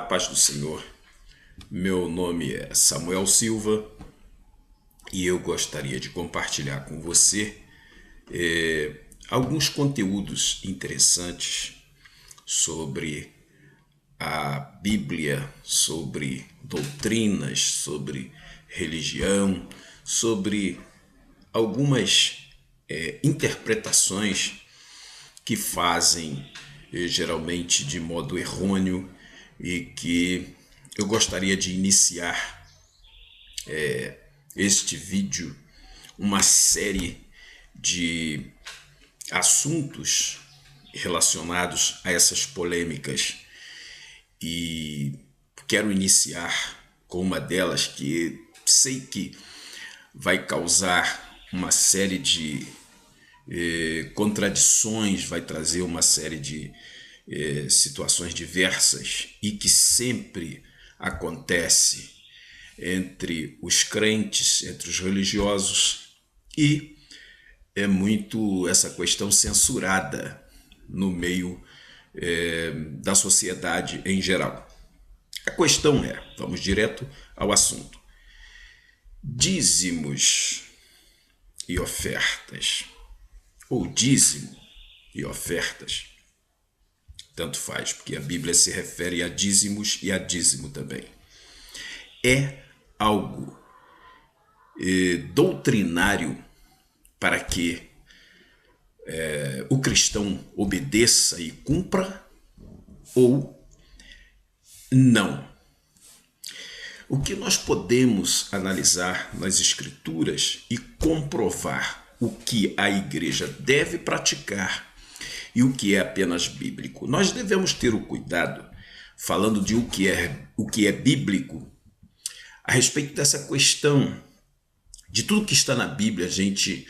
paz do Senhor. Meu nome é Samuel Silva e eu gostaria de compartilhar com você alguns conteúdos interessantes sobre a Bíblia, sobre doutrinas, sobre religião, sobre algumas interpretações que fazem geralmente de modo errôneo e que eu gostaria de iniciar este vídeo, uma série de assuntos relacionados a essas polêmicas, e quero iniciar com uma delas que sei que vai causar uma série de contradições, vai trazer uma série de situações diversas e que sempre acontece entre os crentes, entre os religiosos, e é muito essa questão censurada no meio da sociedade em geral. A questão é, vamos direto ao assunto: dízimos e ofertas, ou dízimo e ofertas, tanto faz, porque a Bíblia se refere a dízimos e a dízimo também. É algo doutrinário para que o cristão obedeça e cumpra, ou não? O que nós podemos analisar nas Escrituras e comprovar o que a igreja deve praticar e o que é apenas bíblico. Nós devemos ter o cuidado, falando de o que é bíblico, a respeito dessa questão de tudo que está na Bíblia, a gente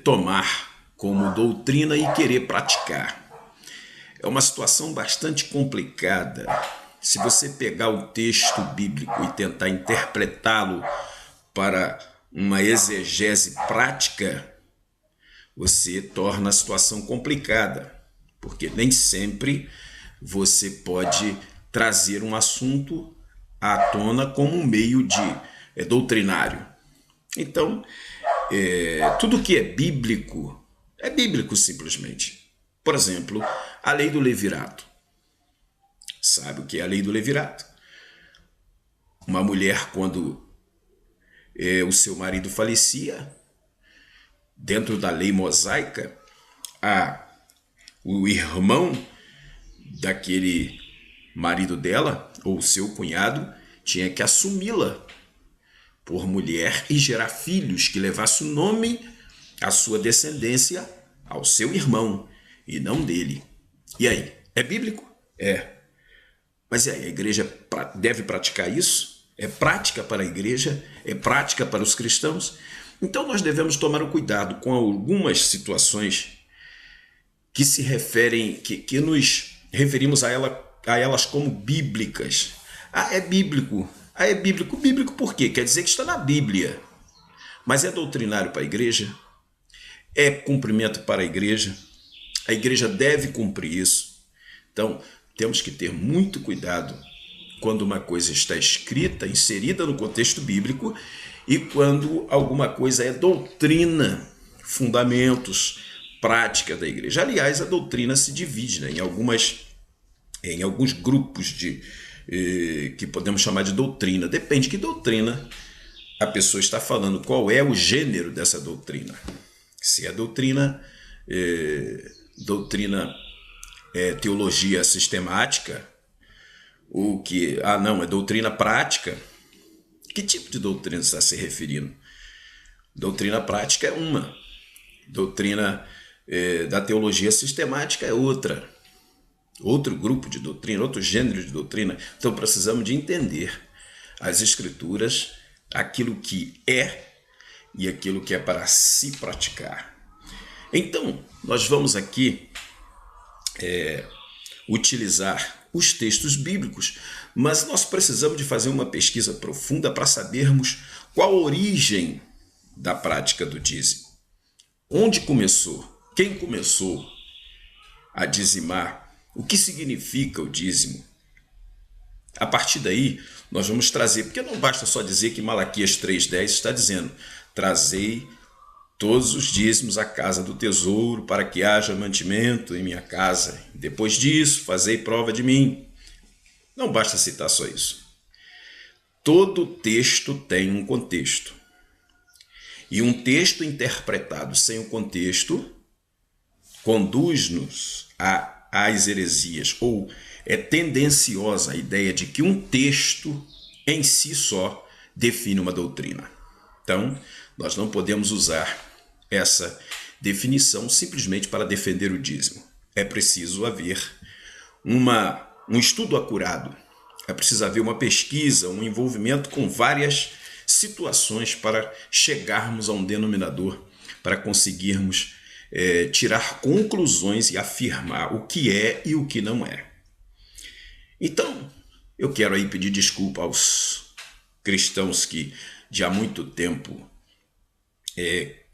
tomar como doutrina e querer praticar. É uma situação bastante complicada. Se você pegar o texto bíblico e tentar interpretá-lo para uma exegese prática, você torna a situação complicada, porque nem sempre você pode trazer um assunto à tona como um meio de doutrinário. Então, tudo que é bíblico simplesmente. Por exemplo, a lei do levirato. Sabe o que é a lei do levirato? Uma mulher, quando o seu marido falecia, dentro da lei mosaica, o irmão daquele marido dela, ou seu cunhado, tinha que assumi-la por mulher e gerar filhos que levassem o nome, a sua descendência, ao seu irmão e não dele. E aí, é bíblico? É. Mas e aí, a igreja deve praticar isso? É prática para a igreja? É prática para os cristãos? Então nós devemos tomar o cuidado com algumas situações que se referem, que nos referimos a elas como bíblicas. É bíblico. É bíblico. Bíblico por quê? Quer dizer que está na Bíblia. Mas é doutrinário para a igreja? É cumprimento para a igreja? A igreja deve cumprir isso. Então, temos que ter muito cuidado quando uma coisa está escrita, inserida no contexto bíblico, e quando alguma coisa é doutrina, fundamentos, prática da igreja. Aliás, a doutrina se divide, né, em alguns grupos que podemos chamar de doutrina. Depende de que doutrina a pessoa está falando, qual é o gênero dessa doutrina. Se é doutrina teologia sistemática, ou que, não, é doutrina prática. Que tipo de doutrina está se referindo? Doutrina prática é uma, doutrina da teologia sistemática é outra, outro grupo de doutrina, outro gênero de doutrina. Então precisamos de entender as Escrituras, aquilo que é e aquilo que é para se praticar. Então, nós vamos aqui utilizar os textos bíblicos, mas nós precisamos de fazer uma pesquisa profunda para sabermos qual a origem da prática do dízimo. Onde começou? Quem começou a dizimar? O que significa o dízimo? A partir daí, nós vamos trazer, porque não basta só dizer que Malaquias 3,10 está dizendo: trazei todos os dízimos à casa do tesouro, para que haja mantimento em minha casa. Depois disso, fazei prova de mim. Não basta citar só isso. Todo texto tem um contexto. E um texto interpretado sem o contexto conduz-nos às heresias, ou é tendenciosa a ideia de que um texto em si só define uma doutrina. Então, nós não podemos usar essa definição simplesmente para defender o dízimo. É preciso haver um estudo acurado, é preciso haver uma pesquisa, um envolvimento com várias situações para chegarmos a um denominador, para conseguirmos tirar conclusões e afirmar o que é e o que não é. Então, eu quero aí pedir desculpa aos cristãos que de há muito tempo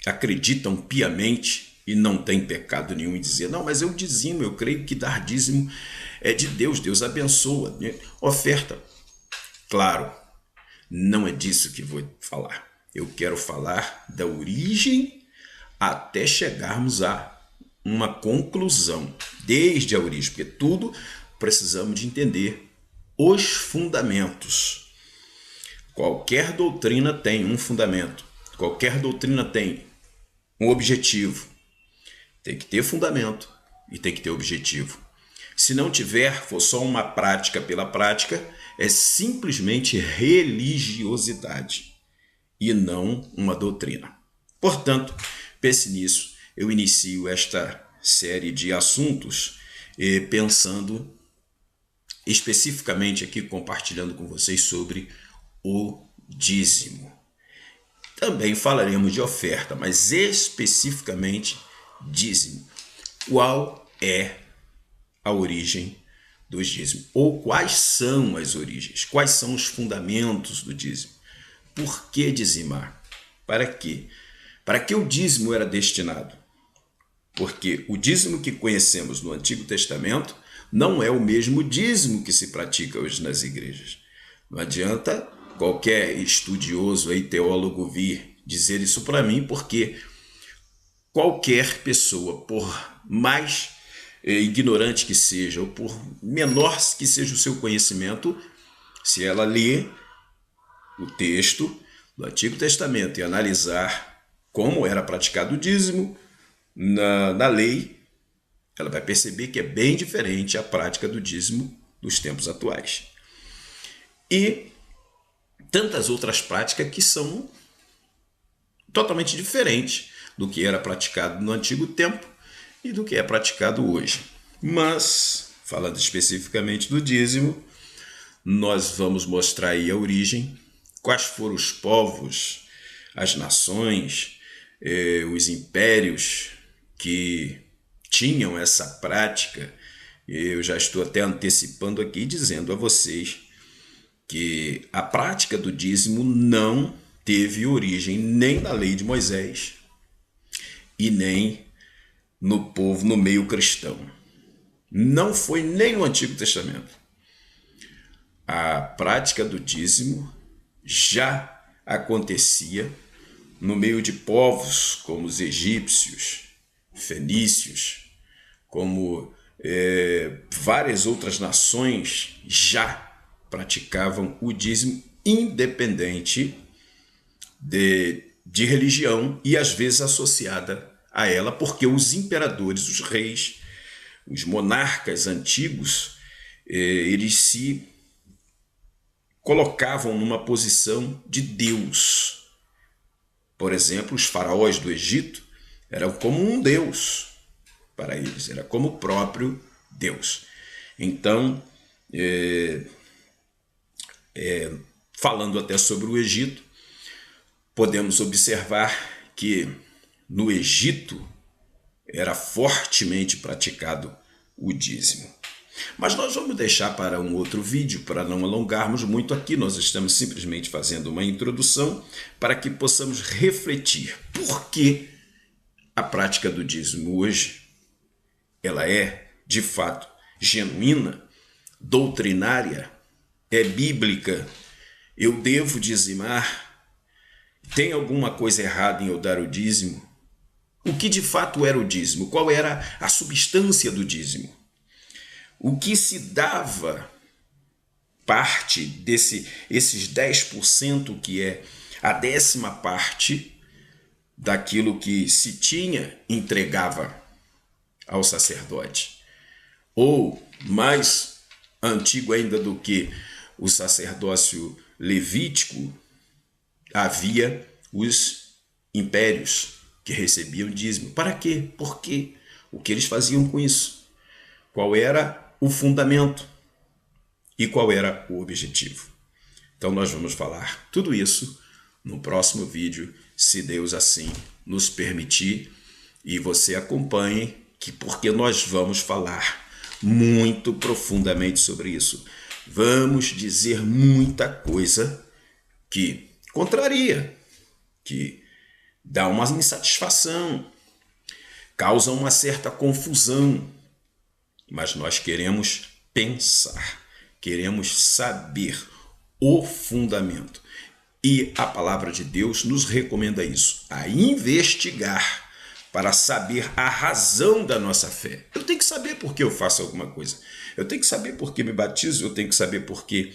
acreditam piamente e não têm pecado nenhum em dizer: não, mas eu dizimo, eu creio que dar dízimo é de Deus, Deus abençoa. Oferta. Claro, não é disso que vou falar. Eu quero falar da origem até chegarmos a uma conclusão, desde a origem, porque tudo precisamos de entender os fundamentos. Qualquer doutrina tem um fundamento, qualquer doutrina tem um objetivo. Tem que ter fundamento e tem que ter objetivo. Se não tiver, for só uma prática pela prática, é simplesmente religiosidade e não uma doutrina. Portanto, pense nisso. Eu inicio esta série de assuntos pensando especificamente aqui, compartilhando com vocês sobre o dízimo. Também falaremos de oferta, mas especificamente dízimo. Qual é a origem dos dízimos? Ou quais são as origens? Quais são os fundamentos do dízimo? Por que dizimar? Para quê? Para que o dízimo era destinado? Porque o dízimo que conhecemos no Antigo Testamento não é o mesmo dízimo que se pratica hoje nas igrejas. Não adianta qualquer estudioso aí, teólogo, vir dizer isso para mim, porque qualquer pessoa, por mais ignorante que seja, ou por menor que seja o seu conhecimento, se ela ler o texto do Antigo Testamento e analisar como era praticado o dízimo na lei, ela vai perceber que é bem diferente a prática do dízimo dos tempos atuais. E tantas outras práticas que são totalmente diferentes do que era praticado no antigo tempo e do que é praticado hoje. Mas, falando especificamente do dízimo, nós vamos mostrar aí a origem, quais foram os povos, as nações, os impérios que tinham essa prática. Eu já estou até antecipando aqui, dizendo a vocês que a prática do dízimo não teve origem nem na lei de Moisés e nem no povo, no meio cristão. Não foi nem no Antigo Testamento. A prática do dízimo já acontecia no meio de povos como os egípcios, fenícios, como várias outras nações já praticavam o dízimo independente de religião e às vezes associada a ela, porque os imperadores, os reis, os monarcas antigos, eles se colocavam numa posição de Deus. Por exemplo, os faraós do Egito eram como um Deus para eles, era como o próprio Deus. Então, falando até sobre o Egito, podemos observar que no Egito era fortemente praticado o dízimo. Mas nós vamos deixar para um outro vídeo, para não alongarmos muito aqui. Nós estamos simplesmente fazendo uma introdução para que possamos refletir por que a prática do dízimo hoje ela é, de fato, genuína, doutrinária, é bíblica? Eu devo dizimar? Tem alguma coisa errada em eu dar o dízimo? O que de fato era o dízimo? Qual era a substância do dízimo? O que se dava parte esses 10%, que é a 10ª parte daquilo que se tinha, entregava ao sacerdote. Ou, mais antigo ainda do que o sacerdócio levítico, havia os impérios que recebiam dízimo. Para quê? Por quê? O que eles faziam com isso? Qual era o fundamento? E qual era o objetivo? Então nós vamos falar tudo isso no próximo vídeo, se Deus assim nos permitir, e você acompanhe, porque nós vamos falar muito profundamente sobre isso. Vamos dizer muita coisa que contraria, que dá uma insatisfação, causa uma certa confusão, mas nós queremos pensar, queremos saber o fundamento. E a palavra de Deus nos recomenda isso, a investigar para saber a razão da nossa fé. Eu tenho que saber por que eu faço alguma coisa. Eu tenho que saber por que me batizo, eu tenho que saber por que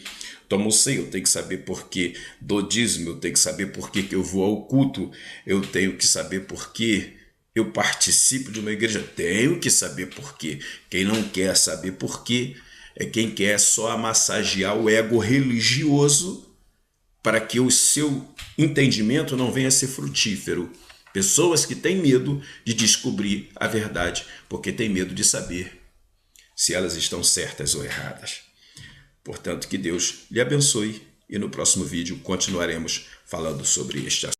tomo ceia, eu tenho que saber por que dou dízimo, eu tenho que saber por que eu vou ao culto, eu tenho que saber por que eu participo de uma igreja, tenho que saber por quê. Quem não quer saber por quê é quem quer só massagear o ego religioso para que o seu entendimento não venha a ser frutífero. Pessoas que têm medo de descobrir a verdade, porque têm medo de saber se elas estão certas ou erradas. Portanto, que Deus lhe abençoe e no próximo vídeo continuaremos falando sobre este assunto.